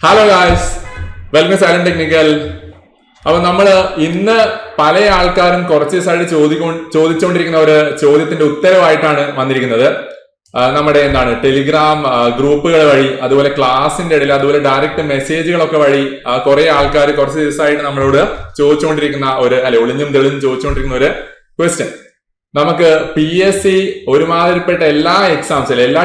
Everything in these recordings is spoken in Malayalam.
Hello guys, welcome silent technical. അപ്പൊ നമ്മള് ഇന്ന് പല ആൾക്കാരും കുറച്ച് ദിവസമായിട്ട് ചോദിച്ചുകൊണ്ടിരിക്കുന്ന ഒരു ചോദ്യത്തിന്റെ ഉത്തരവായിട്ടാണ് വന്നിരിക്കുന്നത്. നമ്മുടെ ടെലിഗ്രാം ഗ്രൂപ്പുകൾ വഴി, അതുപോലെ ക്ലാസിന്റെ ഇടയിൽ, അതുപോലെ ഡയറക്റ്റ് മെസ്സേജുകളൊക്കെ വഴി കുറെ ആൾക്കാർ കുറച്ച് ദിവസമായിട്ട് നമ്മളോട് ചോദിച്ചുകൊണ്ടിരിക്കുന്ന ഒളിഞ്ഞും തെളിഞ്ഞും ചോദിച്ചുകൊണ്ടിരിക്കുന്ന ഒരു ക്വസ്റ്റ്യൻ. നമുക്ക് PSC ഒരുമാതിരിപ്പെട്ട എല്ലാ എക്സാംസും, എല്ലാ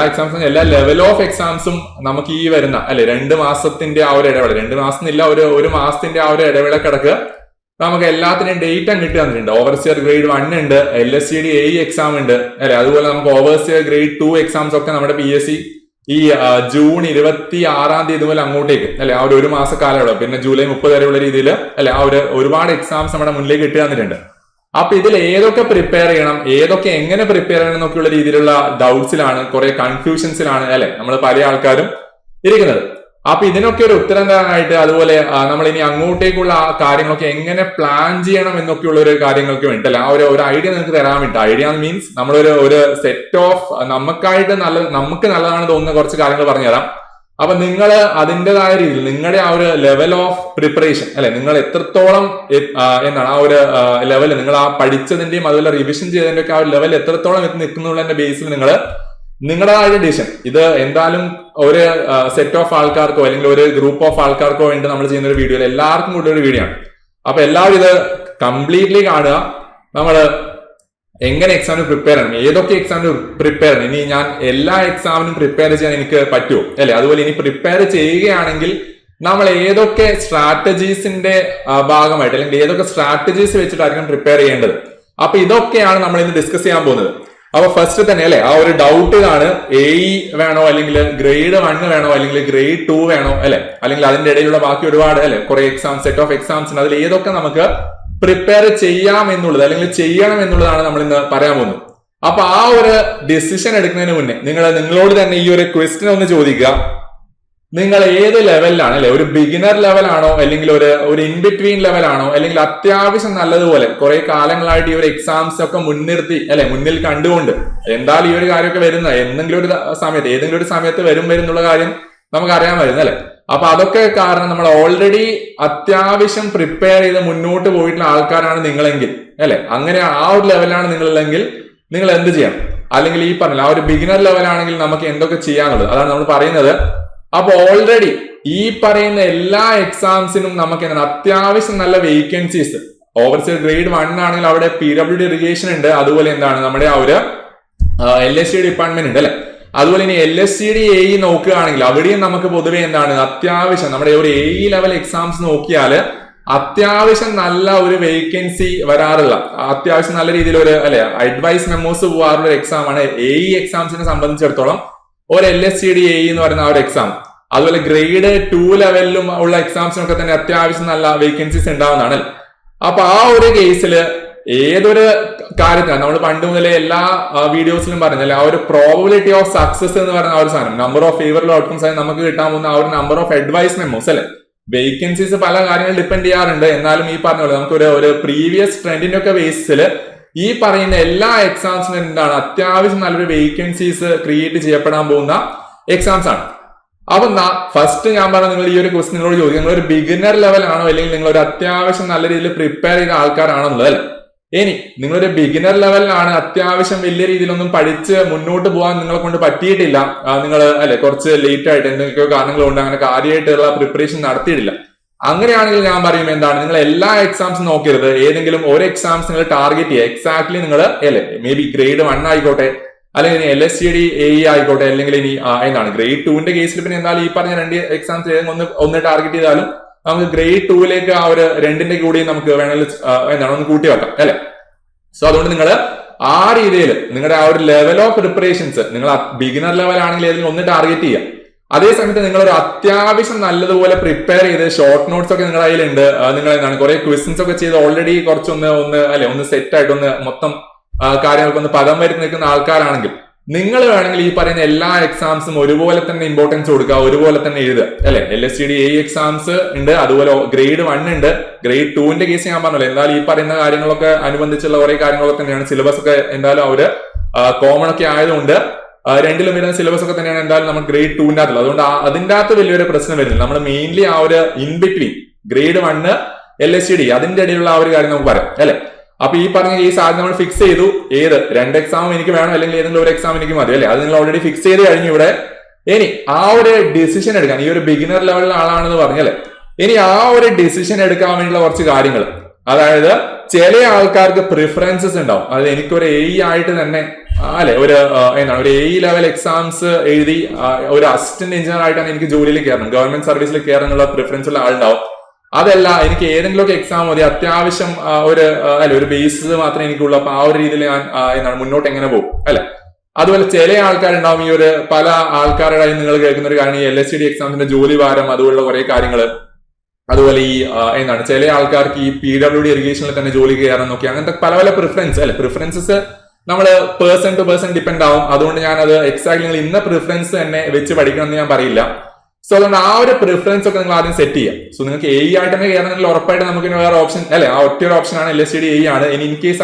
എക്സാംസും, എല്ലാ ലെവൽ ഓഫ് എക്സാംസും നമുക്ക് ഈ വരുന്ന 2 മാസത്തിന്റെ ആ ഒരു ഇടവേള, 2 മാസം ഇല്ല, ഒരു മാസത്തിന്റെ ആ ഒരു ഇടവേളക്കിടക്ക് നമുക്ക് എല്ലാത്തിനും ഡേറ്റ് അങ്ങ് കിട്ടി തന്നിട്ടുണ്ട്. ഓവർസിയർ ഗ്രേഡ് 1 ഉണ്ട്, LSCD AE എക്സാം ഉണ്ട്, അതുപോലെ നമുക്ക് ഓവർസിയർ ഗ്രേഡ് 2 എക്സാംസ് ഒക്കെ നമ്മുടെ PSC ഈ ജൂൺ 26 ഇതുപോലെ അങ്ങോട്ടേക്ക് ആ ഒരു മാസ കാലയളവ്, പിന്നെ ജൂലൈ 30 വരെയുള്ള രീതിയിൽ ആ ഒരുപാട് എക്സാംസ് നമ്മുടെ മുന്നിലേക്ക് കിട്ടി തന്നിട്ടുണ്ട്. അപ്പൊ ഇതിൽ ഏതൊക്കെ പ്രിപ്പയർ ചെയ്യണം, ഏതൊക്കെ എങ്ങനെ പ്രിപ്പയർ ചെയ്യണം എന്നൊക്കെയുള്ള രീതിയിലുള്ള ഡൗട്ട്സിലാണ്, കുറെ കൺഫ്യൂഷൻസിലാണ് നമ്മൾ പല ആൾക്കാരും ഇരിക്കുന്നത്. അപ്പൊ ഇതിനൊക്കെ ഒരു ഉത്തരം തരാനായിട്ട്, അതുപോലെ നമ്മൾ ഇനി അങ്ങോട്ടേക്കുള്ള ആ കാര്യങ്ങളൊക്കെ എങ്ങനെ പ്ലാൻ ചെയ്യണം എന്നൊക്കെയുള്ള ഒരു കാര്യങ്ങൾക്ക് വേണ്ടിയിട്ടല്ല, ഒരു ഐഡിയ നിങ്ങൾക്ക് തരാൻ വേണ്ടി. ഐഡിയ മീൻസ് നമ്മളൊരു സെറ്റ് ഓഫ് നമുക്ക് നല്ലതാണ് തോന്നുന്ന കുറച്ച് കാര്യങ്ങൾ പറഞ്ഞുതരാം. അപ്പൊ നിങ്ങൾ അതിൻ്റെതായ രീതിയിൽ നിങ്ങളുടെ ആ ഒരു ലെവൽ ഓഫ് പ്രിപ്പറേഷൻ, നിങ്ങൾ എത്രത്തോളം ആ ഒരു ലെവൽ, നിങ്ങൾ ആ പഠിച്ചതിന്റെയും അതുപോലെ റിവിഷൻ ചെയ്തതിന്റെ ഒക്കെ ആ ഒരു ലെവൽ എത്രത്തോളം എത്തി നിൽക്കുന്നുള്ളതിന്റെ ബേസിൽ നിങ്ങൾ നിങ്ങളുടേതായ ഡിസിഷൻ, ഇത് എന്തായാലും ഒരു സെറ്റ് ഓഫ് ആൾക്കാർക്കോ അല്ലെങ്കിൽ ഒരു ഗ്രൂപ്പ് ഓഫ് ആൾക്കാർക്കോ വേണ്ടി നമ്മൾ ചെയ്യുന്ന ഒരു വീഡിയോ, എല്ലാവർക്കും കൂടി ഒരു വീഡിയോ ആണ്. അപ്പൊ എല്ലാവരും ഇത് കംപ്ലീറ്റ്ലി കാണുക. നമ്മള് എങ്ങനെ എക്സാമിന് പ്രിപ്പയർ ചെയ്യണം, ഏതൊക്കെ എക്സാമിന് പ്രിപ്പയർ ചെയ്യണം, ഇനി ഞാൻ എല്ലാ എക്സാമിനും പ്രിപ്പയർ ചെയ്യാൻ എനിക്ക് പറ്റുമോ, അതുപോലെ ഇനി പ്രിപ്പയർ ചെയ്യുകയാണെങ്കിൽ നമ്മൾ ഏതൊക്കെ സ്ട്രാറ്റജീസിന്റെ ഭാഗമായിട്ട്, അല്ലെങ്കിൽ ഏതൊക്കെ സ്ട്രാറ്റജീസ് വെച്ചിട്ടായിരിക്കും പ്രിപ്പയർ ചെയ്യേണ്ടത്. അപ്പൊ ഇതൊക്കെയാണ് നമ്മൾ ഇന്ന് ഡിസ്കസ് ചെയ്യാൻ പോകുന്നത്. അപ്പൊ ഫസ്റ്റ് തന്നെ ആ ഒരു ഡൗട്ട് ഇതാണ്, AE വേണോ, അല്ലെങ്കിൽ ഗ്രേഡ് 1 വേണോ, അല്ലെങ്കിൽ ഗ്രേഡ് 2 വേണോ, അല്ലെങ്കിൽ അതിന്റെ ഇടയിലുള്ള ബാക്കി ഒരുപാട് കുറെ എക്സാം, സെറ്റ് ഓഫ് എക്സാംസ് ഉണ്ട്, അതിൽ ഏതൊക്കെ നമുക്ക് പ്രിപ്പയർ ചെയ്യാം എന്നുള്ളത്, അല്ലെങ്കിൽ ചെയ്യണം എന്നുള്ളതാണ് നമ്മൾ ഇന്ന് പറയാൻ പോകുന്നത്. അപ്പൊ ആ ഒരു ഡിസിഷൻ എടുക്കുന്നതിന് മുന്നേ നിങ്ങളോട് തന്നെ ഈ ഒരു ക്വസ്റ്റ്യൻ ഒന്ന് ചോദിക്കുക. നിങ്ങൾ ഏത് ലെവലിലാണ്, ഒരു ബിഗിനർ ലെവലാണോ, അല്ലെങ്കിൽ ഒരു ഇൻ ബിറ്റ്വീൻ ലെവലാണോ, അല്ലെങ്കിൽ അത്യാവശ്യം നല്ലതുപോലെ കുറെ കാലങ്ങളായിട്ട് ഈ ഒരു എക്സാംസ് ഒക്കെ മുന്നിൽ കണ്ടുകൊണ്ട് എന്തായാലും ഈ ഒരു കാര്യമൊക്കെ വരുന്ന ഏതെങ്കിലും ഒരു സമയത്ത് വരുന്നുള്ള കാര്യം നമുക്ക് അറിയാമായിരുന്നു അപ്പൊ അതൊക്കെ കാരണം നമ്മൾ ഓൾറെഡി അത്യാവശ്യം പ്രിപ്പയർ ചെയ്ത് മുന്നോട്ട് പോയിട്ടുള്ള ആൾക്കാരാണ് നിങ്ങളെങ്കിൽ, അങ്ങനെ ആ ഒരു ലെവലാണ് നിങ്ങളെങ്കിൽ നിങ്ങൾ എന്ത് ചെയ്യാം, അല്ലെങ്കിൽ ഈ പറഞ്ഞ ആ ഒരു ബിഗിനർ ലെവലാണെങ്കിൽ നമുക്ക് എന്തൊക്കെ ചെയ്യാനുള്ളത്, അതാണ് നമ്മൾ പറയുന്നത്. അപ്പൊ ഓൾറെഡി ഈ പറയുന്ന എല്ലാ എക്സാംസിനും നമുക്ക് അത്യാവശ്യം നല്ല വേക്കൻസീസ്, ഓവർസിയർ ഗ്രേഡ് 1 ആണെങ്കിൽ അവിടെ PWD ഇറിഗേഷൻ ഉണ്ട്, അതുപോലെ നമ്മുടെ ആ ഒരു LSCD ഡിപ്പാർട്ട്മെന്റ് ഉണ്ട് അതുപോലെ ഇനി LSCD AE നോക്കുകയാണെങ്കിൽ അവിടെയും നമുക്ക് പൊതുവെ അത്യാവശ്യം നമ്മുടെ ഒരു AE ലെവൽ എക്സാംസ് നോക്കിയാൽ അത്യാവശ്യം നല്ല ഒരു വേക്കൻസി വരാറുള്ള, അത്യാവശ്യം നല്ല രീതിയിൽ ഒരു അഡ്വൈസ് മെമ്മോസ് പോകാറുള്ള ഒരു എക്സാം ആണ് AE എക്സാംസിനെ സംബന്ധിച്ചിടത്തോളം ഒരു LSCD AE എന്ന് പറയുന്ന ആ ഒരു എക്സാം. അതുപോലെ ഗ്രേഡ് 2 ലെവലിലും ഉള്ള എക്സാംസിനൊക്കെ തന്നെ അത്യാവശ്യം നല്ല വേക്കൻസീസ് ഉണ്ടാവുന്നതാണ്. അപ്പൊ ആ ഒരു കേസിൽ ഏതൊരു കാര്യത്തിനാണ് നമ്മൾ പണ്ട് മുതലേ എല്ലാ വീഡിയോസിലും പറഞ്ഞല്ലേ, ആ ഒരു പ്രോബബിലിറ്റി ഓഫ് സക്സസ് എന്ന് പറയുന്ന ആ ഒരു സാധനം, നമ്പർ ഓഫ് ഫേവറബിൾ ഔട്ട്കംസ് ആയി നമുക്ക് കിട്ടാൻ പോകുന്ന ആ ഒരു number of advice memos vacancies പല കാര്യങ്ങൾ ഡിപ്പെൻഡ് ചെയ്യാറുണ്ട്. എന്നാലും ഈ പറഞ്ഞ പോലെ നമുക്ക് ഒരു പ്രീവിയസ് ട്രെൻഡിന്റെ ഒക്കെ ബേസിൽ ഈ പറയുന്ന എല്ലാ എക്സാംസിനും അത്യാവശ്യം നല്ലൊരു വേക്കൻസീസ് ക്രിയേറ്റ് ചെയ്യപ്പെടാൻ പോകുന്ന എക്സാംസ് ആണ്. അപ്പൊ ഫസ്റ്റ് ഞാൻ പറഞ്ഞ നിങ്ങൾ ഈ ഒരു ക്വസ്റ്റ്യൻ നിങ്ങളോട് ചോദിക്കും, നിങ്ങൾ ഒരു ബിഗിനർ ലെവൽ ആണോ, അല്ലെങ്കിൽ നിങ്ങൾ ഒരു അത്യാവശ്യം നല്ല രീതിയിൽ പ്രിപ്പയർ ചെയ്ത ആൾക്കാരാണോ എന്നുള്ളത്. ഇനി നിങ്ങളൊരു ബിഗിനർ ലെവലിലാണ്, അത്യാവശ്യം വലിയ രീതിയിലൊന്നും പഠിച്ച് മുന്നോട്ട് പോകാൻ നിങ്ങളെ കൊണ്ട് പറ്റിയിട്ടില്ല, നിങ്ങൾ കുറച്ച് ലേറ്റ് ആയിട്ട് എന്തൊക്കെയോ കാരണങ്ങൾ കൊണ്ട് അങ്ങനെ കാര്യമായിട്ടുള്ള പ്രിപ്പറേഷൻ നടത്തിയിട്ടില്ല, അങ്ങനെയാണെങ്കിൽ ഞാൻ പറയും നിങ്ങൾ എല്ലാ എക്സാംസും നോക്കരുത്, ഏതെങ്കിലും ഒരു എക്സാംസ് നിങ്ങൾ ടാർഗറ്റ് ചെയ്യുക. എക്സാക്ട്ലി നിങ്ങൾ മേ ബി ഗ്രേഡ് 1 ആയിക്കോട്ടെ, അല്ലെങ്കിൽ ഇനി LSCD AE ആയിക്കോട്ടെ, അല്ലെങ്കിൽ ഇനി ഗ്രേഡ് 2ന്റെ കേസിൽ പിന്നെ എന്തായാലും ഈ പറഞ്ഞ 2 എക്സാംസ് ഒന്ന് ടാർഗറ്റ് ചെയ്താലും നമുക്ക് ഗ്രേഡ് 2ലേക്ക് ആ ഒരു 2ന്റെ കൂടി നമുക്ക് വേണമെങ്കിൽ ഒന്ന് കൂട്ടി വെക്കാം സോ അതുകൊണ്ട് നിങ്ങൾ ആ രീതിയിൽ നിങ്ങളുടെ ആ ഒരു ലെവൽ ഓഫ് പ്രിപ്പറേഷൻസ്, നിങ്ങൾ ബിഗിനർ ലെവൽ ആണെങ്കിൽ ഏതെങ്കിലും ഒന്ന് ടാർഗറ്റ് ചെയ്യുക. അതേസമയത്ത് നിങ്ങൾ ഒരു അത്യാവശ്യം നല്ലതുപോലെ പ്രിപ്പയർ ചെയ്ത് ഷോർട്ട് നോട്ട്സ് ഒക്കെ നിങ്ങളുടെ കയ്യിലുണ്ട്, നിങ്ങൾ കുറെ ക്വസ്റ്റ്യൻസ് ഒക്കെ ചെയ്ത് ഓൾറെഡി കുറച്ചൊന്ന് സെറ്റ് ആയിട്ട് മൊത്തം കാര്യങ്ങൾക്കൊന്ന് പദം വരുത്തി നിൽക്കുന്ന ആൾക്കാരാണെങ്കിൽ നിങ്ങൾ വേണമെങ്കിൽ ഈ പറയുന്ന എല്ലാ എക്സാംസും ഒരുപോലെ തന്നെ ഇമ്പോർട്ടൻസ് കൊടുക്കുക, ഒരുപോലെ തന്നെ എഴുതുക LSCD AE എക്സാംസ് ഉണ്ട്, അതുപോലെ ഗ്രേഡ് 1 ഉണ്ട്, ഗ്രേഡ് 2ന്റെ കേസ് ഞാൻ പറഞ്ഞല്ലോ. എന്തായാലും ഈ പറയുന്ന കാര്യങ്ങളൊക്കെ അനുബന്ധിച്ചുള്ള കുറെ കാര്യങ്ങളൊക്കെ തന്നെയാണ്, സിലബസ് ഒക്കെ എന്തായാലും അവര് കോമൺ ഒക്കെ ആയതുകൊണ്ട് രണ്ടിലും വരുന്ന സിലബസ് ഒക്കെ തന്നെയാണ് എന്തായാലും നമ്മൾ ഗ്രേഡ് 2ന്റെ അകത്തുള്ളത്. അതുകൊണ്ട് അതിന്റെ അകത്ത് വലിയൊരു പ്രശ്നം വരുന്നില്ല. നമ്മൾ മെയിൻലി ആ ഒരു ഇൻ ബിറ്റ്വീൻ ഗ്രേഡ് 1 LSTD അതിന്റെ ഇടയിലുള്ള ആ ഒരു കാര്യം നമുക്ക് പറയാം അല്ലെ. അപ്പൊ ഈ പറഞ്ഞ കേസ് ആദ്യം നമ്മൾ ഫിക്സ് ചെയ്തു. ഏത് 2 എക്സാം എനിക്ക് വേണം അല്ലെങ്കിൽ ഏതെങ്കിലും ഒരു എക്സാം എനിക്ക് മതി അല്ലെ. അത് നിങ്ങൾ ഓൾറെഡി ഫിക്സ് ചെയ്ത് കഴിഞ്ഞു ഇവിടെ. ഇനി ആ ഒരു ഡിസിഷൻ എടുക്കാൻ, ഈ ഒരു ബിഗിനർ ലെവലിലെ ആളാണെന്ന് പറഞ്ഞല്ലേ, ഇനി ആ ഒരു ഡിസിഷൻ എടുക്കാൻ വേണ്ടിയുള്ള കുറച്ച് കാര്യങ്ങൾ, അതായത് ചില ആൾക്കാർക്ക് പ്രിഫറൻസസ് ഉണ്ടാവും. അത് എനിക്കൊരു ആയിട്ട് തന്നെ അല്ലെ ഒരു ഒരു ലെവൽ എക്സാംസ് എഴുതി ഒരു അസിസ്റ്റന്റ് എഞ്ചിനീയർ ആയിട്ടാണ് എനിക്ക് ജോലിയിൽ കയറണം, ഗവൺമെന്റ് സർവീസിൽ കയറാനുള്ള പ്രിഫറൻസ് ഉള്ള ആളുണ്ടാവും. അതല്ല എനിക്ക് ഏതെങ്കിലുമൊക്കെ എക്സാം മതി, അത്യാവശ്യം ഒരു ബേസ് മാത്രമേ എനിക്കുള്ളൂ, അപ്പൊ ആ ഒരു രീതിയിൽ ഞാൻ മുന്നോട്ട് എങ്ങനെ പോകും അല്ലെ. അതുപോലെ ചില ആൾക്കാരുണ്ടാവും, ഈ ഒരു പല ആൾക്കാരുടെ നിങ്ങൾ കേൾക്കുന്ന ഒരു കാര്യം, ഈ LSTD എക്സാമിന്റെ ജോലി ഭാരം, അതുപോലുള്ള കുറെ കാര്യങ്ങൾ. അതുപോലെ ഈ ചില ആൾക്കാർക്ക് ഈ PWD ഇറിഗേഷനിൽ തന്നെ ജോലി കയറാൻ നോക്കി, അങ്ങനത്തെ പല പല പ്രിഫറൻസസ് നമ്മൾ പേഴ്സൺ ടു പേഴ്സൺ ഡിപ്പെൻഡ് ആവും. അതുകൊണ്ട് ഞാൻ അത് എക്സാക്ട്ലി നിങ്ങൾ ഇന്ന പ്രിഫറൻസ് തന്നെ വെച്ച് പഠിക്കണം എന്ന് ഞാൻ പറയില്ല. സോ അതുകൊണ്ട് ആ ഒരു പ്രിഫറൻസ് ഒക്കെ നിങ്ങൾ ആദ്യം സെറ്റ് ചെയ്യാം. സോ നിങ്ങൾക്ക് ആയിട്ട് തന്നെ കയറണമെങ്കിൽ ഉറപ്പായിട്ട് നമുക്ക് വേറെ ഓപ്ഷൻ അല്ലെ, ആ ഒറ്റ ഒരു ഓപ്ഷൻ ആണ് LSTD ആണ്. ഇൻ കേസ്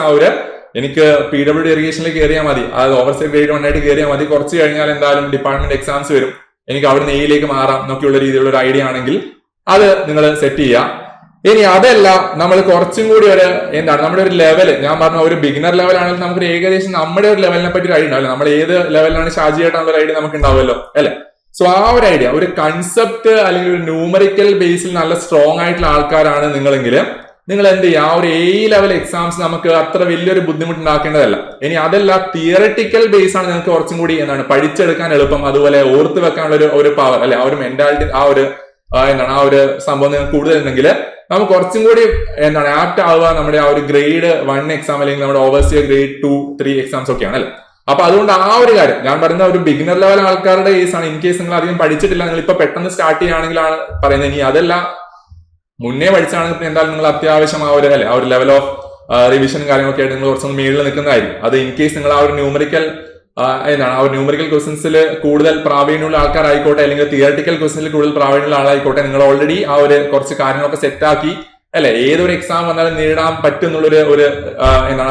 എനിക്ക് PWD ഇറിഗേഷനിൽ കയറിയാൽ മതി, അത് ഓവർസീസ് ഗ്രേഡ് 1 ആയിട്ട് കയറിയാൽ മതി, കുറച്ച് കഴിഞ്ഞാൽ എന്തായാലും ഡിപ്പാർട്ട്മെന്റ് എക്സാംസ് വരും, എനിക്ക് അവിടെ നിന്ന് മാറാം എന്നൊക്കെയുള്ള രീതിയിലുള്ള ഒരു ഐഡിയ ആണെങ്കിൽ അത് നിങ്ങൾ സെറ്റ് ചെയ്യുക. ഇനി അതല്ല, നമ്മൾ കുറച്ചും കൂടി നമ്മുടെ ഒരു ലെവൽ, ഞാൻ പറഞ്ഞ ഒരു ബിഗിനർ ലെവൽ ആണെങ്കിൽ നമുക്ക് ഏകദേശം നമ്മുടെ ഒരു ലെവലിനെ പറ്റി ഒരു ഐഡിയ ഉണ്ടാവില്ല, നമ്മൾ ഏത് ലെവലിലാണ് ഷാജി ആയിട്ടുള്ള ഒരു ഐഡിയ നമുക്ക് ഉണ്ടാവുമല്ലോ അല്ലെ. സോ ആ ഒരു ഐഡിയ, ഒരു കൺസെപ്റ്റ് അല്ലെങ്കിൽ ഒരു ന്യൂമറിക്കൽ ബേസിൽ നല്ല സ്ട്രോങ് ആയിട്ടുള്ള ആൾക്കാരാണ് നിങ്ങളെങ്കിൽ നിങ്ങൾ എന്ത് ചെയ്യുക, ആ ഒരു ലെവൽ എക്സാംസ് നമുക്ക് അത്ര വലിയൊരു ബുദ്ധിമുട്ടുണ്ടാക്കേണ്ടതല്ല. ഇനി അതല്ല, തിയററ്റിക്കൽ ബേസ് ആണ് നിങ്ങൾക്ക് കുറച്ചും കൂടി പഠിച്ചെടുക്കാൻ എളുപ്പം, അതുപോലെ ഓർത്ത് വെക്കാനുള്ള ഒരു പവർ അല്ലെ, ആ ഒരു മെന്റാലിറ്റി, ആ ഒരു ആ ഒരു സംഭവം നിങ്ങൾക്ക് കൂടുതലുണ്ടെങ്കിൽ നമുക്ക് കുറച്ചും കൂടി ആപ്റ്റ് ആവുക നമ്മുടെ ആ ഒരു ഗ്രേഡ് 1 എക്സാം അല്ലെങ്കിൽ നമ്മുടെ ഓവർസിയർ ഗ്രേഡ് 2, 3 എക്സാംസ് ഒക്കെയാണ് അല്ലെ. അപ്പൊ അതുകൊണ്ട് ആ ഒരു കാര്യം ഞാൻ പറയുന്ന ഒരു ബിഗിനർ ലെവൽ ആൾക്കാരുടെ കേസാണ്. ഇൻ കേസ് നിങ്ങൾ അധികം പഠിച്ചിട്ടില്ല, നിങ്ങൾ ഇപ്പൊ പെട്ടെന്ന് സ്റ്റാർട്ട് ചെയ്യുകയാണെങ്കിലാണ് പറയുന്നത്. ഇനി അതല്ല, മുന്നേ പഠിച്ചാണെങ്കിൽ എന്തായാലും നിങ്ങൾ അത്യാവശ്യം ആ ഒരു ലെവൽ ഓഫ് റിവിഷൻ കാര്യങ്ങളൊക്കെ ആയിട്ട് നിങ്ങൾ കുറച്ചൊന്ന് മേളിൽ നിൽക്കുന്നതായിരിക്കും. അത് ഇൻ കേസ് നിങ്ങൾ ആ ഒരു ന്യൂമറിക്കൽ ക്വസ്റ്റൻസിൽ കൂടുതൽ പ്രാവീണ്യമുള്ള ആൾക്കാരായിക്കോട്ടെ, അല്ലെങ്കിൽ തിയററ്റിക്കൽ ക്വസ്റ്റൻസിൽ കൂടുതൽ പ്രാവീണ്യമുള്ള ആളായിക്കോട്ടെ, നിങ്ങൾ ഓൾറെഡി ആ ഒരു കുറച്ച് കാര്യങ്ങളൊക്കെ സെറ്റാക്കി അല്ലെ ഏതൊരു എക്സാം വന്നാലും നേരിടാൻ പറ്റും എന്നുള്ളൊരു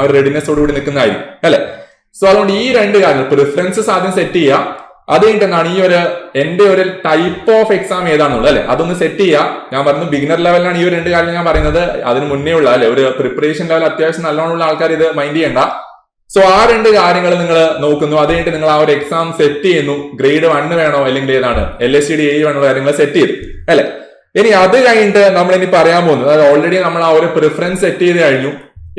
ഒരു റെഡിനെസ്സോട് കൂടി നിൽക്കുന്നതായിരിക്കും അല്ലെ. സോ അതുകൊണ്ട് ഈ 2 കാര്യങ്ങൾ പ്രിഫറൻസസ് ആദ്യം സെറ്റ് ചെയ്യുക. അത് കഴിഞ്ഞിട്ടാണ് ഈ എന്റെ ഒരു ടൈപ്പ് ഓഫ് എക്സാം ഏതാണെന്നുള്ളത് അല്ലെ, അതൊന്ന് സെറ്റ് ചെയ്യുക. ഞാൻ പറഞ്ഞു ബിഗിനർ ലെവലിലാണ് ഈ 2 കാര്യം ഞാൻ പറയുന്നത്. അതിന് മുന്നേ ഉള്ള ഒരു പ്രിപ്പറേഷൻ ലെവൽ അത്യാവശ്യം നല്ലോണമുള്ള ആൾക്കാർ ഇത് മൈൻഡ് ചെയ്യണ്ട. സോ ആ 2 കാര്യങ്ങൾ നിങ്ങൾ നോക്കുന്നു. അത് കഴിഞ്ഞിട്ട് നിങ്ങൾ ആ ഒരു എക്സാം സെറ്റ് ചെയ്യുന്നു. ഗ്രേഡ് 1 വേണോ അല്ലെങ്കിൽ LSTD വേണോ കാര്യങ്ങൾ സെറ്റ് ചെയ്തു അല്ലെ. ഇനി അത് കഴിഞ്ഞിട്ട് നമ്മൾ ഇനി പറയാൻ പോകുന്നത്, അതായത് ഓൾറെഡി നമ്മൾ ആ ഒരു പ്രിഫറൻസ് സെറ്റ് ചെയ്ത് കഴിഞ്ഞു.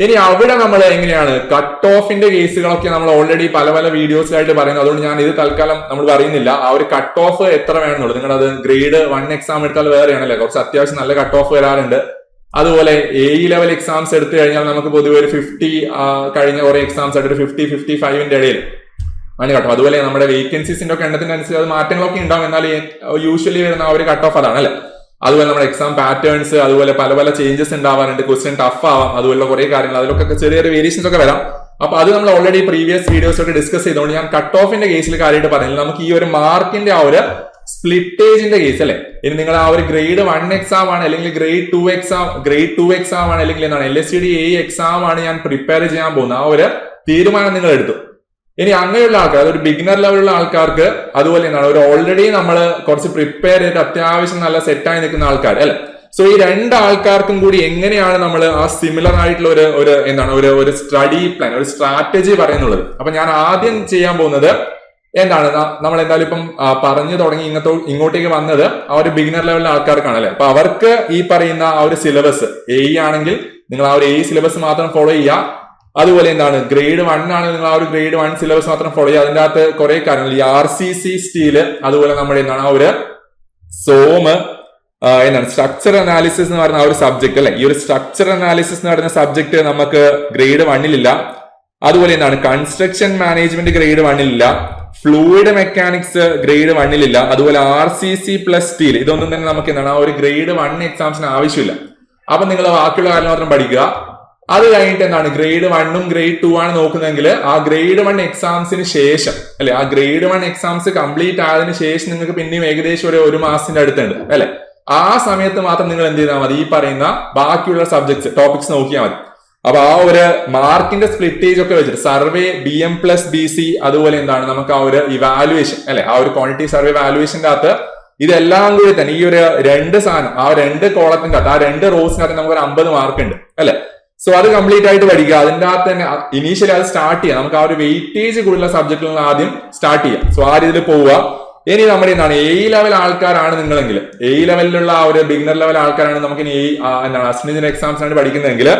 ഇനി അവിടെ നമ്മൾ എങ്ങനെയാണ് കട്ട് ഓഫിന്റെ കേസുകളൊക്കെ നമ്മൾ ഓൾറെഡി പല പല വീഡിയോസിലായിട്ട് പറയുന്നത്. അതുകൊണ്ട് ഞാൻ ഇത് തൽക്കാലം നമ്മൾ പറയുന്നില്ല. ആ ഒരു കട്ട് ഓഫ് എത്ര വേണമെന്നുള്ളത് നിങ്ങളത് ഗ്രേഡ് 1 എക്സാം എടുത്താൽ വേറെയാണല്ലേ, കുറച്ച് അത്യാവശ്യം നല്ല കട്ട് ഓഫ് വരാറുണ്ട്. അതുപോലെ ലെവൽ എക്സാംസ് എടുത്തു കഴിഞ്ഞാൽ നമുക്ക് പൊതുവെ ഒരു 50 കഴിഞ്ഞ കുറെ എക്സാംസ് ആയിട്ട് ഒരു 50-55ന്റെ ഇടയിൽ ആണ് കട്ട് ഓഫ്. അതുപോലെ നമ്മുടെ വേക്കൻസീസിന്റെ ഒക്കെ എണ്ണത്തിനനുസരിച്ച് അത് മാറ്റങ്ങളൊക്കെ ഉണ്ടാവും, എന്നാൽ യൂഷ്വലി വരുന്ന ആ ഒരു കട്ട് ഓഫ് അതാണ് അല്ലെ. അതുപോലെ നമ്മുടെ എക്സാം പാറ്റേൺസ്, അതുപോലെ പല പല ചേഞ്ചസ് ഉണ്ടാവാറുണ്ട്, ക്വസ്റ്റ്യൻ ടഫ് ആവാം, അതുപോലെ കുറെ കാര്യങ്ങൾ, അതിലൊക്കെ ചെറിയൊരു വേരിയേഷൻസ് ഒക്കെ വരാം. അപ്പൊ അത് നമ്മൾ ഓൾറെഡി പ്രീവിയസ് വീഡിയോസ് ഒക്കെ ഡിസ്കസ് ചെയ്തുകൊണ്ട് ഞാൻ കട്ട് ഓഫിന്റെ കേസിൽ കാര്യമായിട്ട് പറയുന്നത്, നമുക്ക് ഈ ഒരു മാർക്കിന്റെ ആ ഒരു സ്പ്ലിറ്റേജിന്റെ കേസ് അല്ലെ. ഇനി നിങ്ങൾ ആ ഒരു ഗ്രേഡ് 1 എക്സാം ആണ് അല്ലെങ്കിൽ ഗ്രേഡ് 2 എക്സാം ആണ് അല്ലെങ്കിൽ LSTD എക്സാം ആണ് ഞാൻ പ്രിപ്പയർ ചെയ്യാൻ പോകുന്നത്, ആ ഒരു തീരുമാനം നിങ്ങൾ എടുത്തു. ഇനി അങ്ങനെയുള്ള ആൾക്കാർ, അതൊരു ബിഗിനർ ലെവലുള്ള ആൾക്കാർക്ക്, അതുപോലെ ഒരു ഓൾറെഡി നമ്മൾ കുറച്ച് പ്രിപ്പയർ ചെയ്തിട്ട് അത്യാവശ്യം നല്ല സെറ്റായി നിൽക്കുന്ന ആൾക്കാർ അല്ലെ. സോ ഈ 2 ആൾക്കാർക്കും കൂടി എങ്ങനെയാണ് നമ്മൾ ആ സിമിലർ ആയിട്ടുള്ള ഒരു സ്റ്റഡി പ്ലാൻ, ഒരു സ്ട്രാറ്റജി പറയുന്നുള്ളത്. അപ്പൊ ഞാൻ ആദ്യം ചെയ്യാൻ പോകുന്നത് നമ്മൾ എന്തായാലും ഇപ്പം പറഞ്ഞു തുടങ്ങി ഇങ്ങോട്ടേക്ക് വന്നത് ആ ഒരു ബിഗിനർ ലെവലിലെ ആൾക്കാർക്കാണ് അല്ലെ. അപ്പൊ അവർക്ക് ഈ പറയുന്ന ആ ഒരു സിലബസ് ആണെങ്കിൽ നിങ്ങൾ ആ ഒരു സിലബസ് മാത്രം ഫോളോ ചെയ്യുക. അതുപോലെ ഗ്രേഡ് 1 ആണെങ്കിൽ നിങ്ങൾ ആ ഒരു ഗ്രേഡ് 1 സിലബസ് മാത്രം ഫോളോ ചെയ്യുക. അതിന്റെ അകത്ത് കുറെ കാര്യങ്ങൾ, ഈ RCC സ്റ്റീല്, അതുപോലെ നമ്മുടെ ആ ഒരു സോമ്, സ്ട്രക്ചർ അനാലിസിസ് എന്ന് പറയുന്ന ആ ഒരു സബ്ജക്ട് അല്ലെ. ഈ ഒരു സ്ട്രക്ചർ അനാലിസിസ് എന്ന് പറയുന്ന സബ്ജക്ട് നമുക്ക് ഗ്രേഡ് 1 അതുപോലെ construction management grade 1 fluid mechanics grade 1 അതുപോലെ RCC പ്ലസ് സ്റ്റീൽ, ഇതൊന്നും തന്നെ നമുക്ക് ആ ഒരു ഗ്രേഡ് 1 എക്സാംസിന് ആവശ്യമില്ല. അപ്പൊ നിങ്ങൾ ബാക്കിയുള്ള കാര്യം മാത്രം പഠിക്കുക. അത് കഴിഞ്ഞിട്ട് ഗ്രേഡ് 1 ഗ്രേഡ് 2 ആണ് നോക്കുന്നതെങ്കിൽ ആ ഗ്രേഡ് 1 എക്സാംസിന് ശേഷം അല്ലെ, ആ ഗ്രേഡ് 1 എക്സാംസ് കംപ്ലീറ്റ് ആയതിനു ശേഷം നിങ്ങൾക്ക് പിന്നെയും ഏകദേശം ഒരു മാസത്തിന്റെ അടുത്തുണ്ട് അല്ലെ. ആ സമയത്ത് മാത്രം നിങ്ങൾ എന്ത് ചെയ്താൽ മതി, ഈ പറയുന്ന ബാക്കിയുള്ള സബ്ജക്ട്സ് ടോപ്പിക്സ് നോക്കിയാൽ മതി. അപ്പൊ ആ ഒരു മാർക്കിന്റെ സ്പ്ലിറ്റേജ് ഒക്കെ വെച്ചിട്ട് സർവേ BM+BC അതുപോലെ എന്താണ് നമുക്ക് ആ ഒരു ഇവാലുവേഷൻ അല്ലെ, ആ ഒരു ക്വാണ്ടിറ്റി സർവേ വാലുവേഷന്റെ അകത്ത് ഇതെല്ലാം കൂടി തന്നെ ഈ ഒരു രണ്ട് സാധനം ആ രണ്ട് കോളത്തിന്റെ അകത്ത് ആ രണ്ട് റോസിനകത്ത് നമുക്ക് ഒരു 50 മാർക്ക് ഉണ്ട് അല്ലെ. സോ അത് കംപ്ലീറ്റ് ആയിട്ട് പഠിക്കുക. അതിന്റെ അകത്ത് തന്നെ ഇനീഷ്യലി അത് സ്റ്റാർട്ട് ചെയ്യാം. നമുക്ക് ആ ഒരു വെയിറ്റേജ് കൂടുതലുള്ള സബ്ജക്റ്റുകൾ ആദ്യം സ്റ്റാർട്ട് ചെയ്യാം. സോ ആ രീതിയിൽ പോവുക. ഇനി നമ്മുടെ എന്താണ് A-ലെവൽ ആൾക്കാരാണ് നിങ്ങളെങ്കിൽ, A-ലെവലിലുള്ള ആ ഒരു ബിഗിനർ ലെവൽ ആൾക്കാരാണ് നമുക്ക് ഇനി എന്താണ് അസിസ്റ്റന്റ് എക്സാംസിനാണ് പഠിക്കുന്നതെങ്കിൽ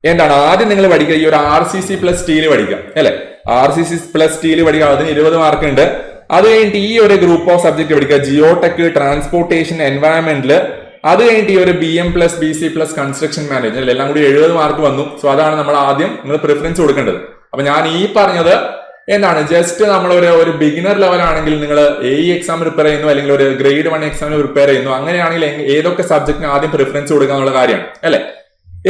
എന്താണ് ആദ്യം നിങ്ങൾ പഠിക്കുക ഈ ഒരു RCC+T പഠിക്കുക അല്ലെ. RCC+T പഠിക്കുക. അതിന് 20 മാർക്ക് ഉണ്ട്. അത് കഴിഞ്ഞിട്ട് ഈ ഒരു ഗ്രൂപ്പ് ഓഫ് സബ്ജക്ട് പഠിക്കുക, ജിയോടെക്, ട്രാൻസ്പോർട്ടേഷൻ, എൻവയറമെന്റില്. അത് കഴിഞ്ഞിട്ട് ഈ ഒരു BM+BC+ കൺസ്ട്രക്ഷൻ മാനേജ്മെന്റ് എല്ലാം കൂടി 70 മാർക്ക് വന്നു. സോ അതാണ് നമ്മൾ ആദ്യം നിങ്ങൾ പ്രിഫറൻസ് കൊടുക്കേണ്ടത്. അപ്പൊ ഞാൻ ഈ പറഞ്ഞത് എന്താണ് ജസ്റ്റ് നമ്മൾ ഒരു ബിഗിനർ ലെവൽ ആണെങ്കിൽ നിങ്ങൾ AE എക്സാം പ്രിപ്പയർ ചെയ്യുന്നു, അല്ലെങ്കിൽ ഒരു ഗ്രേഡ് 1 എക്സാമിന് പ്രിപ്പയർ ചെയ്യുന്നു, അങ്ങനെയാണെങ്കിൽ ഏതൊക്കെ സബ്ജക്റ്റിന് ആദ്യം പ്രിഫറൻസ് കൊടുക്കുക എന്നുള്ള കാര്യമാണ് അല്ലെ.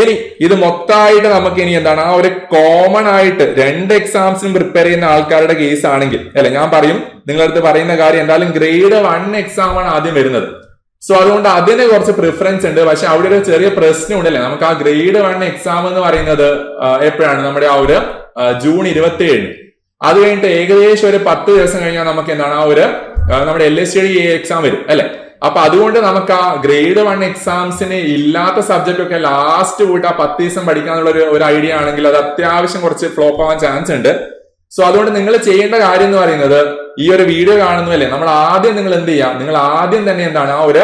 ഇനി ഇത് മൊത്തമായിട്ട് നമുക്ക് ഇനി എന്താണ് ആ ഒരു കോമൺ ആയിട്ട് രണ്ട് എക്സാംസിനും പ്രിപ്പയർ ചെയ്യുന്ന ആൾക്കാരുടെ കേസ് ആണെങ്കിൽ അല്ലെ, ഞാൻ പറയും നിങ്ങളടുത്ത് പറയുന്ന കാര്യം എന്തായാലും ഗ്രേഡ് 1 എക്സാം ആണ് ആദ്യം വരുന്നത്. സോ അതുകൊണ്ട് അതിന് കുറച്ച് പ്രിഫറൻസ് ഉണ്ട്. പക്ഷെ അവിടെ ഒരു ചെറിയ പ്രശ്നം ഉണ്ടല്ലേ, നമുക്ക് ആ ഗ്രേഡ് 1 എക്സാം എന്ന് പറയുന്നത് എപ്പോഴാണ് നമ്മുടെ ആ ഒരു ജൂൺ 27. അത് കഴിഞ്ഞിട്ട് ഏകദേശം ഒരു 10 ദിവസം കഴിഞ്ഞാൽ നമുക്ക് എന്താണ് ആ ഒരു നമ്മുടെ LSTD എക്സാം വരും അല്ലെ. അപ്പൊ അതുകൊണ്ട് നമുക്ക് ആ ഗ്രേഡ് 1 എക്സാംസിന് ഇല്ലാത്ത സബ്ജക്റ്റ് ഒക്കെ ലാസ്റ്റ് പോയിട്ട് ആ 10 ദിവസം പഠിക്കാന്നുള്ള ഒരു ഐഡിയ ആണെങ്കിൽ അത് അത്യാവശ്യം കുറച്ച് ഫ്ലോപ്പ് ആവാൻ ചാൻസ് ഉണ്ട്. സോ അതുകൊണ്ട് നിങ്ങൾ ചെയ്യേണ്ട കാര്യം എന്ന് പറയുന്നത് ഈ ഒരു വീഡിയോ കാണുന്നതല്ലേ, നമ്മൾ ആദ്യം നിങ്ങൾ എന്ത് ചെയ്യാം, നിങ്ങൾ ആദ്യം തന്നെ എന്താണ് ആ ഒരു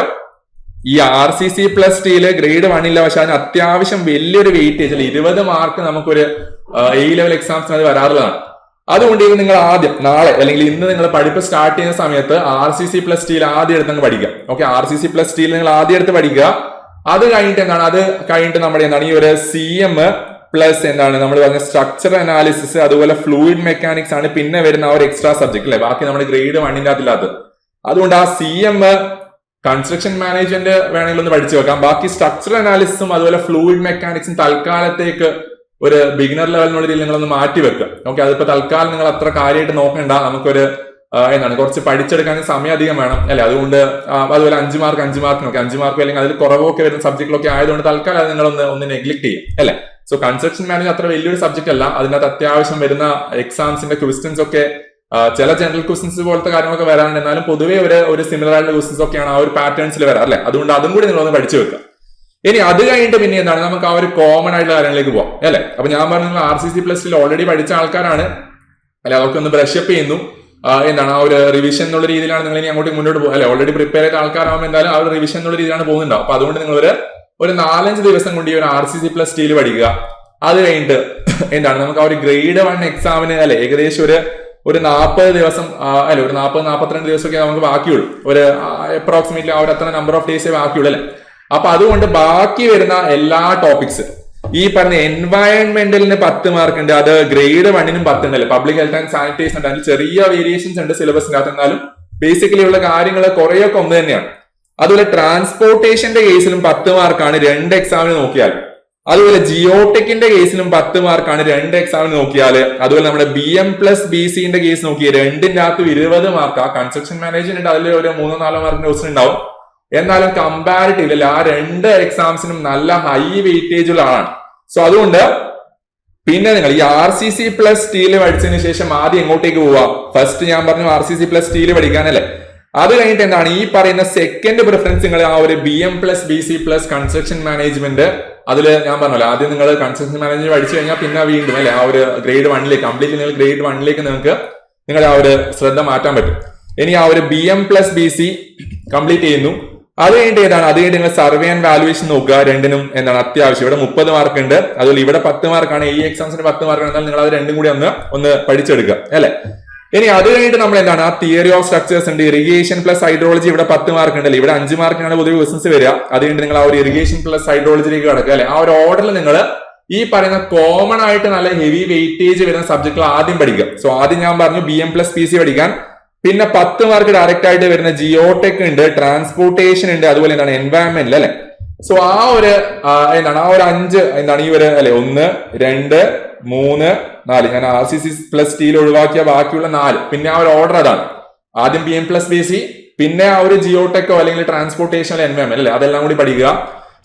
ഈ RCC+T ഗ്രേഡ് 1 ഇല്ല, പക്ഷെ അതിന് അത്യാവശ്യം വലിയൊരു വെയിറ്റേജ് 20 മാർക്ക് നമുക്കൊരു A-ലെവൽ എക്സാംസിന് അത് വരാറുള്ളതാണ്. അതുകൊണ്ട് ഇത് നിങ്ങൾ ആദ്യം നാളെ അല്ലെങ്കിൽ ഇന്ന് നിങ്ങൾ പഠിപ്പ് സ്റ്റാർട്ട് ചെയ്യുന്ന സമയത്ത് RCC+T ആദ്യം എടുത്ത് അങ്ങ് പഠിക്കുക. ഓക്കെ, RCC+T നിങ്ങൾ ആദ്യം എടുത്ത് പഠിക്കുക. അത് കഴിഞ്ഞിട്ട് എന്താണ് അത് കഴിഞ്ഞിട്ട് നമ്മുടെ എന്താണ് ഈ ഒരു CM പ്ലസ് എന്താണ് നമ്മൾ പറഞ്ഞ സ്ട്രക്ചർ അനാലിസിസ് അതുപോലെ ഫ്ലൂയിഡ് മെക്കാനിക്സ് ആണ് പിന്നെ വരുന്ന ആ ഒരു എക്സ്ട്രാ സബ്ജക്ട് അല്ലെ, ബാക്കി നമ്മുടെ ഗ്രേഡ് 1 അകത്തില്ലാത്തത്. അതുകൊണ്ട് ആ CM കൺസ്ട്രക്ഷൻ മാനേജ്മെന്റ് വേണമെങ്കിൽ ഒന്ന് പഠിച്ചു വെക്കാം. ബാക്കി സ്ട്രക്ചർ അനാലിസിസും അതുപോലെ ഫ്ലൂയിഡ് മെക്കാനിക്സും തൽക്കാലത്തേക്ക് ഒരു ബിഗിനർ ലെവലിനുള്ള രീതിയിൽ നിങ്ങളൊന്ന് മാറ്റി വെക്കുക. ഓക്കെ, അതിപ്പോ തൽക്കാലം നിങ്ങൾ അത്ര കാര്യമായിട്ട് നോക്കണ്ട. നമുക്കൊരു എന്താണ് കുറച്ച് പഠിച്ചെടുക്കാൻ സമയം അധികം വേണം അല്ലെ. അതുകൊണ്ട് അതുപോലെ 5 മാർക്ക് 5 മാർക്കിനൊക്കെ 5 മാർക്ക് അല്ലെങ്കിൽ അതിൽ കുറവൊക്കെ വരുന്ന സബ്ജക്റ്റിലൊക്കെ ആയതുകൊണ്ട് തൽക്കാലം അത് നിങ്ങളൊന്ന് നെഗ്ലക്ട് ചെയ്യും അല്ലെ. സോ കൺസ്ട്രക്ഷൻ മാനേജ് അത്ര വലിയൊരു സബ്ജക്ട് അല്ല. അതിനകത്ത് അത്യാവശ്യം വരുന്ന എക്സാംസിന്റെ ക്വസ്റ്റ്യൻസ് ഒക്കെ ചില ജനറൽ ക്വസ്റ്റ്യൻസ് പോലത്തെ കാര്യങ്ങളൊക്കെ വരാറുണ്ട്. എന്നാലും പൊതുവേ ഒരു സിമിലർ ആയിട്ടുള്ള ക്വസ്റ്റ്യൻസ് ഒക്കെയാണ് ആ ഒരു പാറ്റേൺസിൽ വരാം അല്ലെ. അതുകൊണ്ട് അതും കൂടി നിങ്ങളൊന്ന് പഠിച്ചു വെക്കുക. ഇനി അത് കഴിഞ്ഞിട്ട് പിന്നെ എന്താണ് നമുക്ക് ആ ഒരു കോമൺ ആയിട്ടുള്ള കാര്യങ്ങളിലേക്ക് പോകാം അല്ലെ. അപ്പൊ ഞാൻ പറഞ്ഞു നിങ്ങൾ RCC+T ഓൾറെഡി പഠിച്ച ആൾക്കാരാണ് അല്ലെ, അതൊക്കെ ഒന്ന് ബ്രഷപ്പ് ചെയ്യുന്നു. എന്താണ് ആ ഒരു റിവിഷൻ എന്നുള്ള രീതിയിലാണ് നിങ്ങൾ ഇനി അങ്ങോട്ട് മുന്നോട്ട് പോകും അല്ലെ. ഓൾറെഡി പ്രിപ്പയർ ചെയ്ത ആൾക്കാരാകുമ്പോൾ എന്തായാലും ആ ഒരു റിവിഷൻ എന്നുള്ള രീതിയിലാണ് പോകുന്നുണ്ടാവും. അപ്പൊ അതുകൊണ്ട് നിങ്ങൾ ഒരു 4-5 ദിവസം കൊണ്ട് ഈ ഒരു RCC+T പഠിക്കുക. അത് കഴിഞ്ഞിട്ട് എന്താണ് നമുക്ക് ആ ഒരു ഗ്രേഡ് 1 എക്സാമിന് അല്ലെ ഏകദേശം ഒരു 40 ദിവസം അല്ലെ, ഒരു 40-42 ദിവസമൊക്കെ നമുക്ക് ബാക്കിയുള്ളൂ. ഒരു അപ്രോക്സിമേറ്റ്ലി ആ ഒരു അത്ര നമ്പർ ഓഫ് ഡേയ്സേ ബാക്കിയുള്ളൂ അല്ലെ. അപ്പൊ അതുകൊണ്ട് ബാക്കി വരുന്ന എല്ലാ ടോപ്പിക്സ് ഈ പറഞ്ഞ എൻവയൺമെന്റലിന് 10 മാർക്ക് ഉണ്ട്. അത് ഗ്രേഡ് 1 10 ഉണ്ട് അല്ലെ. പബ്ലിക് ഹെൽത്ത് ആൻഡ് സാനിറ്റേഷൻ ഉണ്ട്. അതിൽ ചെറിയ വേരിയേഷൻസ് ഉണ്ട് സിലബസിന്റെ അകത്ത്, എന്നാലും ബേസിക്കലി ഉള്ള കാര്യങ്ങൾ കുറെയൊക്കെ ഒന്ന് തന്നെയാണ്. അതുപോലെ ട്രാൻസ്പോർട്ടേഷന്റെ കേസിലും 10 മാർക്കാണ് 2 എക്സാമിന് നോക്കിയാൽ. അതുപോലെ ജിയോടെക്കിന്റെ കേസിലും 10 മാർക്കാണ് 2 എക്സാമിന് നോക്കിയാൽ. അതുപോലെ നമ്മുടെ BM+BC കേസ് നോക്കിയാൽ രണ്ടിന്റെ അകത്ത് 20 മാർക്ക്. ആ കൺസ്ട്രക്ഷൻ മാനേജ്മെന്റ് അതിൽ ഒരു 3-4 മാർക്കിന്റെ ക്വസ്റ്റ്യൻ ഉണ്ടാവും. എന്നാലും കമ്പാരിറ്റീവ്ലി ആ 2 എക്സാംസിനും നല്ല ഹൈ വെയിറ്റേജ് ഉള്ള ആളാണ്. സോ അതുകൊണ്ട് പിന്നെ നിങ്ങൾ ഈ RCC+T പഠിച്ചതിന് ശേഷം ആദ്യം എങ്ങോട്ടേക്ക് പോവാ? ഫസ്റ്റ് ഞാൻ പറഞ്ഞു RCC+T പഠിക്കാനല്ലേ. അത് കഴിഞ്ഞിട്ട് എന്താണ് ഈ പറയുന്ന സെക്കൻഡ് പ്രിഫറൻസ് നിങ്ങൾ ആ ഒരു BM+BC കൺസ്ട്രക്ഷൻ മാനേജ്മെന്റ് അതിൽ ഞാൻ പറഞ്ഞല്ലോ ആദ്യം നിങ്ങൾ കൺസ്ട്രക്ഷൻ മാനേജ്മെന്റ് പഠിച്ചു കഴിഞ്ഞാൽ പിന്നെ വീണ്ടും അല്ലെ ആ ഒരു ഗ്രേഡ് 1 കംപ്ലീറ്റ് നിങ്ങൾ ഗ്രേഡ് 1 നിങ്ങൾക്ക് നിങ്ങളുടെ ആ ഒരു ശ്രദ്ധ മാറ്റാൻ പറ്റും. ഇനി ആ ഒരു BM+BC കംപ്ലീറ്റ് ചെയ്യുന്നു. അത് കഴിഞ്ഞിട്ട് ഏതാണ് അത് കഴിഞ്ഞിട്ട് നിങ്ങൾ സർവേ ആൻഡ് വാലുവേഷൻ നോക്കുക. രണ്ടിനും എന്താണ് അത്യാവശ്യം ഇവിടെ 30 മാർക്ക് ഉണ്ട്. അതുപോലെ ഇവിടെ 10 മാർക്കാണ്. ഈ എക്സാംസിന് 10 മാർക്ക് എന്നാൽ നിങ്ങൾ അത് രണ്ടും കൂടി ഒന്ന് പഠിച്ചെടുക്കുക അല്ലെ. ഇനി അത് കഴിഞ്ഞിട്ട് നമ്മൾ എന്താണ് ആ തിയറി ഓഫ് സ്ട്രക്ചേഴ്സ് ഉണ്ട്. ഇറിഗേഷൻ പ്ലസ് ഹൈഡ്രോളജി ഇവിടെ 10 മാർക്ക് ഉണ്ടല്ലേ. ഇവിടെ 5 മാർക്കിനാണ് പൊതുവെ ക്വസ്റ്റൻസ് വരിക. അത് കഴിഞ്ഞിട്ട് നിങ്ങൾ ആ ഒരു ഇറിഗേഷൻ പ്ലസ് ഹൈഡ്രോളജിയിലേക്ക് കിടക്കുക അല്ലെ. ആ ഒരു ഓർഡറിൽ നിങ്ങൾ ഈ പറയുന്ന കോമൺ ആയിട്ട് നല്ല ഹെവി വെയിറ്റേജ് വരുന്ന സബ്ജക്റ്റുകൾ ആദ്യം പഠിക്കുക. സോ ആദ്യം ഞാൻ പറഞ്ഞു BM+PC പഠിക്കാൻ. പിന്നെ 10 മാർക്ക് ഡയറക്റ്റ് ആയിട്ട് വരുന്ന ജിയോടെക് ഉണ്ട്, ട്രാൻസ്പോർട്ടേഷൻ ഉണ്ട്, അതുപോലെ എന്താണ് എൻവയൺമെന്റ് അല്ലെ. സോ ആ ഒരു എന്താണ് ആ ഒരു 5 എന്താണ് ഈ ഒരു അല്ലെ 1 2 3 4 ഞാൻ RCC+T ഒഴിവാക്കിയ ബാക്കിയുള്ള 4 പിന്നെ ആ ഒരു ഓർഡർ അതാണ്. ആദ്യം BM+BC പിന്നെ ആ ഒരു ജിയോടെക്കോ അല്ലെങ്കിൽ ട്രാൻസ്പോർട്ടേഷൻ എൻവയൺമെന്റ് അല്ലെ അതെല്ലാം കൂടി പഠിക്കുക.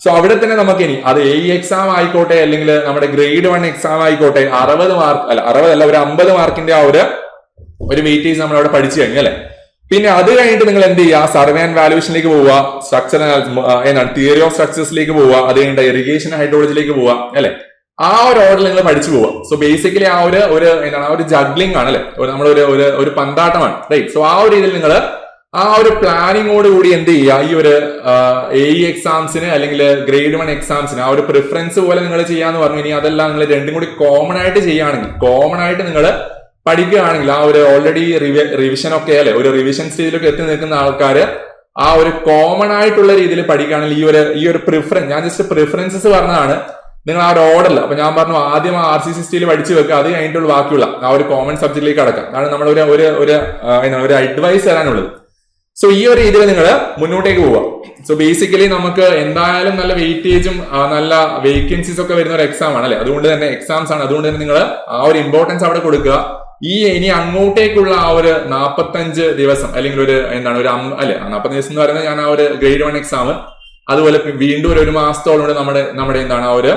സോ അവിടെ തന്നെ നമുക്ക് ഇനി അത് AE എക്സാം ആയിക്കോട്ടെ അല്ലെങ്കിൽ നമ്മുടെ ഗ്രേഡ് 1 എക്സാം ആയിക്കോട്ടെ 60 മാർക്ക് അല്ല 60 അല്ല ഒരു 50 മാർക്കിന്റെ ആ ഒരു വെയിറ്റേജ് നമ്മൾ അവിടെ പഠിച്ചു കഴിഞ്ഞു അല്ലെ. പിന്നെ അത് കഴിഞ്ഞിട്ട് നിങ്ങൾ എന്ത് ചെയ്യുക, സർവേ ആൻഡ് വാല്യൂഷനിലേക്ക് പോവുക, സ്ട്രക്ചർ എന്താണ് തിയറി ഓഫ് സ്ട്രക്ചേഴ്സിലേക്ക് പോവുക, അത് കഴിഞ്ഞിട്ട് ഇറിഗേഷൻ ഹൈഡ്രോളജിയിലേക്ക് പോവുക അല്ലെ. ആ ഒരു ഓർഡറിൽ നിങ്ങൾ പഠിച്ചു പോവുക. സോ ബേസിക്കലി ആ എന്താണ് ആ ഒരു ജഗ്ലിംഗ് ആണ് അല്ലെ, നമ്മളൊരു ഒരു പന്താട്ടമാണ് റൈറ്റ്. സോ ആ ഒരു രീതിയിൽ നിങ്ങൾ ആ ഒരു പ്ലാനിങ്ങോട് കൂടി എന്ത് ചെയ്യുക, ഈ ഒരു AE എക്സാംസിന് അല്ലെങ്കിൽ ഗ്രേഡ് 1 എക്സാംസിന് ആ ഒരു പ്രിഫറൻസ് പോലെ നിങ്ങൾ ചെയ്യാന്ന് പറഞ്ഞു. ഇനി അതെല്ലാം നിങ്ങൾ രണ്ടും കൂടി കോമൺ ആയിട്ട് ചെയ്യുകയാണെങ്കിൽ, കോമൺ ആയിട്ട് നിങ്ങൾ പഠിക്കുകയാണെങ്കിൽ, ആ ഒരു ഓൾറെഡി റിവിഷൻ ഒക്കെ അല്ലെ ഒരു റിവിഷൻ സ്റ്റേജിലൊക്കെ എത്തി നിൽക്കുന്ന ആൾക്കാര് ആ ഒരു കോമൺ ആയിട്ടുള്ള രീതിയിൽ പഠിക്കുകയാണെങ്കിൽ ഈ ഒരു പ്രിഫറൻസ്, ഞാൻ ജസ്റ്റ് പ്രിഫറൻസസ് പറഞ്ഞതാണ്, നിങ്ങൾ ആ ഒരു ഓർഡറിൽ. അപ്പൊ ഞാൻ പറഞ്ഞു ആദ്യം RC60 പഠിച്ചു വെക്കുക, അത് കഴിഞ്ഞിട്ടുള്ള ബാക്കിയുള്ള ആ ഒരു കോമൺ സബ്ജക്റ്റിലേക്ക് കടക്കാം. അതാണ് നമ്മൾ ഒരു അഡ്വൈസ് തരാനുള്ളത്. സോ ഈ ഒരു രീതിയിൽ നിങ്ങൾ മുന്നോട്ടേക്ക് പോവുക. സോ ബേസിക്കലി നമുക്ക് എന്തായാലും നല്ല വെയിറ്റേജും നല്ല വേക്കൻസീസ് ഒക്കെ വരുന്ന ഒരു എക്സാം ആണ് അല്ലെ. അതുകൊണ്ട് തന്നെ എക്സാംസ് ആണ്, അതുകൊണ്ട് തന്നെ നിങ്ങൾ ആ ഒരു ഇമ്പോർട്ടൻസ് അവിടെ കൊടുക്കുക. ഇനി അങ്ങോട്ടേക്കുള്ള ആ ഒരു 45 ദിവസം അല്ലെങ്കിൽ ഒരു 45 ദിവസം എന്ന് പറയുന്നത് ഞാൻ ആ ഒരു ഗ്രേഡ് 1 എക്സാം, അതുപോലെ വീണ്ടും ഒരു മാസത്തോളം നമ്മുടെ എന്താണ് ആ ഒരു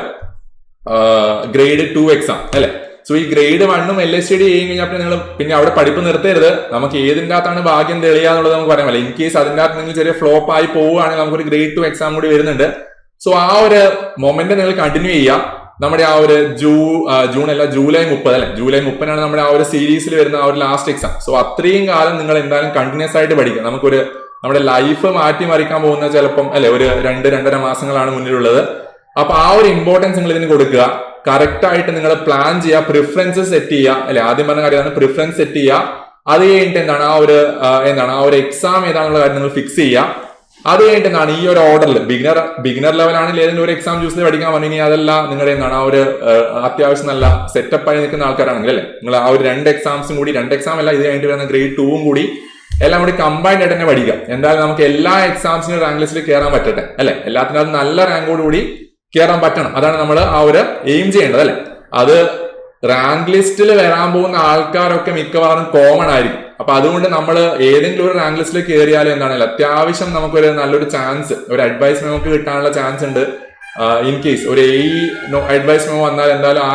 ഗ്രേഡ് 2 എക്സാം അല്ലെ. സോ ഈ ഗ്രേഡ് 1ഉം LSTD ചെയ്യും കഴിഞ്ഞാൽ നിങ്ങൾ പിന്നെ അവിടെ പഠിപ്പ് നിർത്തരുത്. നമുക്ക് ഏതിൻ്റെ അകത്താണ് ഭാഗ്യം തെളിയാന്നുള്ളത് നമുക്ക് പറയാൻ പറ്റില്ല. ഇൻ കേസ് അതിൻ്റെ അകത്ത് നിങ്ങൾ ചെറിയ ഫ്ലോപ്പ് ആയി പോവുകയാണെങ്കിൽ നമുക്കൊരു ഗ്രേഡ് 2 എക്സാം കൂടി വരുന്നുണ്ട്. സോ ആ ഒരു മൊമെന്റ് നിങ്ങൾ കണ്ടിന്യൂ ചെയ്യുക. നമ്മുടെ ആ ഒരു ജൂലൈ 30 അല്ലെ, ജൂലൈ 30 നമ്മുടെ ആ ഒരു സീരീസിൽ വരുന്ന ആ ഒരു ലാസ്റ്റ് എക്സാം. സോ അത്രയും കാലം നിങ്ങൾ എന്തായാലും കണ്ടിന്യൂസ് ആയിട്ട് പഠിക്കുക. നമ്മുടെ ലൈഫ് മാറ്റിമറിക്കാൻ പോകുന്ന ചിലപ്പം അല്ലെ ഒരു 2-2.5 മാസങ്ങളാണ് മുന്നിലുള്ളത്. അപ്പൊ ആ ഒരു ഇമ്പോർട്ടൻസ് നിങ്ങൾ ഇതിന് കൊടുക്കുക. കറക്റ്റ് ആയിട്ട് നിങ്ങൾ പ്ലാൻ ചെയ്യുക, പ്രിഫറൻസ് സെറ്റ് ചെയ്യുക അല്ലെ. ആദ്യം പറഞ്ഞ കാര്യമാണ് പ്രിഫറൻസ് സെറ്റ് ചെയ്യുക. അത് കഴിഞ്ഞിട്ട് എന്താണ് ആ ഒരു എക്സാം ഏതാണെന്നുള്ള കാര്യം നിങ്ങൾ ഫിക്സ് ചെയ്യുക. അത് കഴിഞ്ഞിട്ട് എന്താണ് ഈ ഒരു ഓർഡറിൽ ബിഗിനർ ലെവലാണെങ്കിൽ ഏതെങ്കിലും ഒരു എക്സാം ചൂസ് ചെയ്ത് പഠിക്കാൻ പറഞ്ഞു. ഇനി അതല്ല നിങ്ങളുടെ എന്താണ് ആ ഒരു അത്യാവശ്യം നല്ല സെറ്റപ്പ് ആയി നിൽക്കുന്ന ആൾക്കാരാണെങ്കിൽ അല്ലെ, നിങ്ങൾ ആ ഒരു 2 എക്സാംസും കൂടി, 2 എക്സാം അല്ല ഇത് കഴിഞ്ഞിട്ട് വരുന്ന ഗ്രേഡ് 2ഉം കൂടി എല്ലാം കൂടി കമ്പൈൻഡ് ആയിട്ട് തന്നെ പഠിക്കാം. എന്തായാലും നമുക്ക് എല്ലാ എക്സാംസിനും റാങ്ക് ലിസ്റ്റിൽ കയറാൻ പറ്റട്ടെ അല്ലെ. എല്ലാത്തിനും നല്ല റാങ്കോട് കൂടി കയറാൻ പറ്റണം. അതാണ് നമ്മൾ ആ ഒരു എയിം ചെയ്യേണ്ടത് അല്ലെ. അത് റാങ്ക് ലിസ്റ്റിൽ വരാൻ പോകുന്ന ആൾക്കാരൊക്കെ മിക്കവാറും കോമൺ ആയിരിക്കും. അപ്പൊ അതുകൊണ്ട് നമ്മൾ ഏതെങ്കിലും ഒരു റാങ്ക് ലിസ്റ്റിൽ കയറിയാലും എന്താണെങ്കിലും അത്യാവശ്യം നമുക്കൊരു നല്ലൊരു ചാൻസ്, ഒരു അഡ്വൈസ് നമുക്ക് കിട്ടാനുള്ള ചാൻസ് ഉണ്ട്. ഇൻ കേസ് ഒരു അഡ്വൈസ് മെമ്മോ വന്നാൽ എന്തായാലും ആ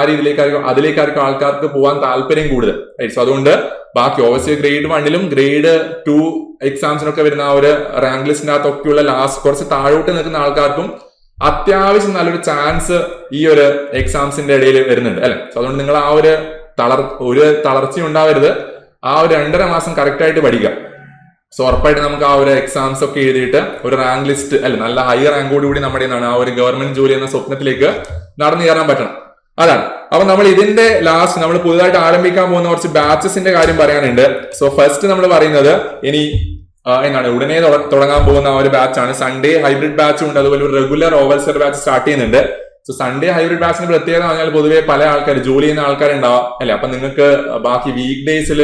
അതിലേക്കായിരിക്കും ആൾക്കാർക്ക് പോകാൻ താല്പര്യം കൂടുതൽ. സോ അതുകൊണ്ട് ബാക്കി ഓബിയസ്ലി ഗ്രേഡ് 1ലും ഗ്രേഡ് 2 എക്സാംസിനൊക്കെ വരുന്ന ആ ഒരു റാങ്ക് ലിസ്റ്റിന്റെ അകത്തൊക്കെയുള്ള ലാസ്റ്റ് കുറച്ച് താഴോട്ട് നിൽക്കുന്ന ആൾക്കാർക്കും അത്യാവശ്യം നല്ലൊരു ചാൻസ് ഈ ഒരു എക്സാംസിന്റെ ഇടയിൽ വരുന്നുണ്ട് അല്ലെ. സോ അതുകൊണ്ട് നിങ്ങൾ ആ ഒരു തളർച്ച ഉണ്ടാവരുത്. ആ ഒരു 2.5 മാസം കറക്റ്റ് ആയിട്ട് പഠിക്കുക. സോ ഉറപ്പായിട്ട് നമുക്ക് ആ ഒരു എക്സാംസ് ഒക്കെ എഴുതിയിട്ട് ഒരു റാങ്ക് ലിസ്റ്റ് അല്ലെ നല്ല ഹൈ റാങ്കോട് കൂടി നമ്മുടെ ആ ഒരു ഗവൺമെന്റ് ജോലി എന്ന സ്വപ്നത്തിലേക്ക് നടന്നു കയറാൻ പറ്റണം. അതാണ്. അപ്പൊ നമ്മൾ ഇതിന്റെ ലാസ്റ്റ് നമ്മൾ പുതുതായിട്ട് ആരംഭിക്കാൻ പോകുന്ന കുറച്ച് ബാച്ചസിന്റെ കാര്യം പറയാനുണ്ട്. സോ ഫസ്റ്റ് നമ്മൾ പറയുന്നത് ഇനി ഉടനെ തുടങ്ങാൻ പോകുന്ന ഒരു ബാച്ചാണ് സൺഡേ ഹൈബ്രിഡ് ബാച്ചും ഉണ്ട്, അതുപോലെ ഒരു റെഗുലർ ഓവർസർ ബാച്ച് സ്റ്റാർട്ട് ചെയ്യുന്നുണ്ട്. സോ സൺഡേ ഹൈബ്രിഡ് ബാച്ചിന് പ്രത്യേകത പറഞ്ഞാൽ പൊതുവെ പല ആൾക്കാർ ജോലി ചെയ്യുന്ന ആൾക്കാരുണ്ടാവാം അല്ലെ. അപ്പൊ നിങ്ങൾക്ക് ബാക്കി വീക്ക് ഡേയ്സിൽ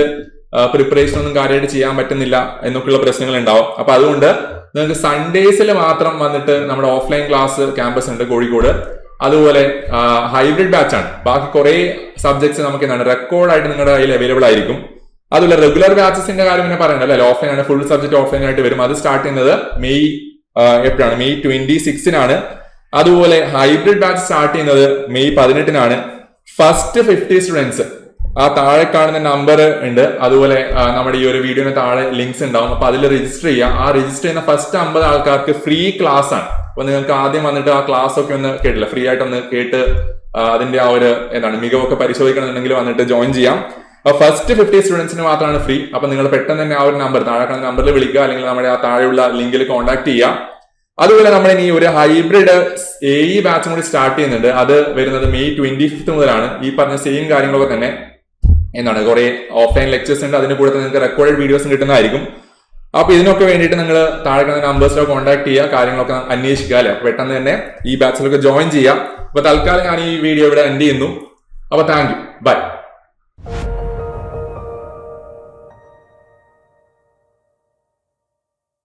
പ്രിപ്പറേഷൻ ഒന്നും കാര്യമായിട്ട് ചെയ്യാൻ പറ്റുന്നില്ല എന്നൊക്കെയുള്ള പ്രശ്നങ്ങൾ ഉണ്ടാവും. അപ്പൊ അതുകൊണ്ട് നിങ്ങൾക്ക് സൺഡേസിൽ മാത്രം വന്നിട്ട് നമ്മുടെ ഓഫ്ലൈൻ ക്ലാസ് ക്യാമ്പസ് ഉണ്ട് കോഴിക്കോട്. അതുപോലെ ഹൈബ്രിഡ് ബാച്ചാണ്. ബാക്കി കുറെ സബ്ജക്ട്സ് നമുക്ക് റെക്കോർഡായിട്ട് നിങ്ങളുടെ കയ്യിൽ അവൈലബിൾ ആയിരിക്കും. അതുപോലെ റെഗുലർ ബാച്ചസിന്റെ കാര്യം പിന്നെ പറയണ്ട അല്ലെ, ഓഫ്ലൈൻ ആണ്, ഫുൾ സബ്ജക്ട് ഓഫ്ലൈൻ ആയിട്ട് വരും. അത് സ്റ്റാർട്ട് ചെയ്യുന്നത് മെയ് 26 അതുപോലെ ഹൈബ്രിഡ് ബാച്ച് സ്റ്റാർട്ട് ചെയ്യുന്നത് മെയ് 18 ഫസ്റ്റ് 50 സ്റ്റുഡൻസ് ആ താഴെ കാണുന്ന നമ്പർ ഉണ്ട്. അതുപോലെ നമ്മുടെ ഈ ഒരു വീഡിയോന് താഴെ ലിങ്ക്സ് ഉണ്ടാവും. അപ്പൊ അതിൽ രജിസ്റ്റർ ചെയ്യുക. ആ രജിസ്റ്റർ ചെയ്യുന്ന ഫസ്റ്റ് 50 ആൾക്കാർക്ക് ഫ്രീ ക്ലാസ് ആണ്. അപ്പൊ നിങ്ങൾക്ക് ആദ്യം വന്നിട്ട് ആ ക്ലാസ് ഒക്കെ ഒന്ന് കേട്ടില്ല, ഫ്രീ ആയിട്ടൊന്ന് കേട്ട് അതിന്റെ ആ ഒരു മികവൊക്കെ പരിശോധിക്കണമെന്നുണ്ടെങ്കിൽ വന്നിട്ട് ജോയിൻ ചെയ്യാം. ഫസ്റ്റ് 50 സ്റ്റുഡൻസിന് മാത്രമാണ് ഫ്രീ. അപ്പൊ നിങ്ങൾ പെട്ടെന്ന് തന്നെ ആ ഒരു നമ്പർ താഴെ കാണുന്ന നമ്പറിൽ വിളിക്കുക, അല്ലെങ്കിൽ നമ്മുടെ ആ താഴെയുള്ള ലിങ്കിൽ കോൺടാക്ട് ചെയ്യുക. അതുപോലെ നമ്മൾ ഇനി ഒരു ഹൈബ്രിഡ് AE ബാച്ചും കൂടി സ്റ്റാർട്ട് ചെയ്യുന്നുണ്ട്. അത് വരുന്നത് മെയ് 25 മുതലാണ്. ഈ പറഞ്ഞ സെയിം കാര്യങ്ങളൊക്കെ തന്നെ കുറെ ഓഫ്ലൈൻ ലെക്ചേഴ്സ് ഉണ്ട്. അതിന്റെ കൂടെ നിങ്ങൾക്ക് റെക്കോർഡഡ് വീഡിയോസും കിട്ടുന്നതായിരിക്കും. അപ്പൊ ഇതിനൊക്കെ വേണ്ടിയിട്ട് നിങ്ങൾ താഴെ കാണുന്ന നമ്പേഴ്സിലോ കോൺടാക്ട് ചെയ്യുക, കാര്യങ്ങളൊക്കെ അന്വേഷിക്കുക അല്ലെ. പെട്ടെന്ന് തന്നെ ഈ ബാച്ചിലൊക്കെ ജോയിൻ ചെയ്യുക. അപ്പൊ തൽക്കാലം ഞാൻ ഈ വീഡിയോ ഇവിടെ എൻഡ് ചെയ്യുന്നു. അപ്പൊ താങ്ക് യു, ബൈ.